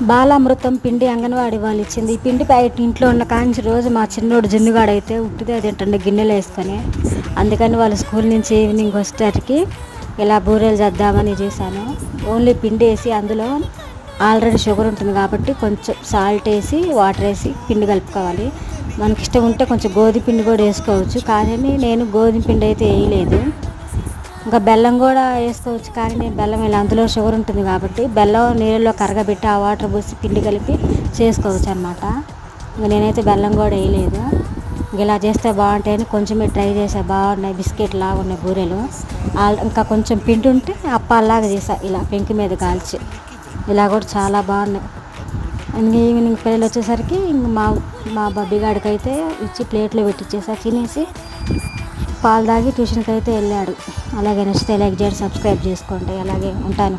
బాలామృతం పిండి అంగన్వాడీ వాళ్ళు ఇచ్చింది. ఈ పిండి ప్యాకెట్ ఇంట్లో ఉన్న కాంచి రోజు మా చిన్నోడు జున్నుగాడైతే ఉట్టిదే తింటుండే గిన్నెలు వేసుకొని. అందుకని వాళ్ళు స్కూల్ నుంచి ఈవినింగ్ వచ్చేసరికి ఇలా బూరెలు చేద్దామని చేశాను. ఓన్లీ పిండి వేసి అందులో ఆల్రెడీ షుగర్ ఉంటుంది కాబట్టి కొంచెం సాల్ట్ వేసి వాటర్ వేసి పిండి కలుపుకోవాలి. మనకి ఇష్టం ఉంటే కొంచెం గోధుమ పిండి కూడా వేసుకోవచ్చు, కానీ నేను గోధుమ పిండి అయితే వేయలేదు. ఇంకా బెల్లం కూడా వేసుకోవచ్చు, కానీ నేను బెల్లం ఇలా అందులో షుగర్ ఉంటుంది కాబట్టి బెల్లం నీళ్ళలో కరగబెట్టి ఆ వాటర్ పోసి పిండి కలిపి చేసుకోవచ్చు అనమాట. ఇంకా నేనైతే బెల్లం కూడా వేయలేదు. ఇలా చేస్తే బాగుంటాయని కొంచెమే ట్రై చేసా. బాగున్నాయి, బిస్కెట్ లాగా ఉన్నాయి బూరెలు. ఇంకా కొంచెం పిండి ఉంటే అప్పాలాగా చేసా, ఇలా పెంకి మీద కాల్చి. ఇలా కూడా చాలా బాగున్నాయి. ఇంక ఈవినింగ్ పిల్లలు వచ్చేసరికి ఇంక మా బబ్బిగాడికి అయితే ఇచ్చి ప్లేట్లో పెట్టించేసా. తినేసి పాలు తాగి ట్యూషన్కి అయితే వెళ్ళాడు. అలాగే నచ్చితే లైక్ చేయండి, సబ్స్క్రైబ్ చేసుకోండి. అలాగే ఉంటాను.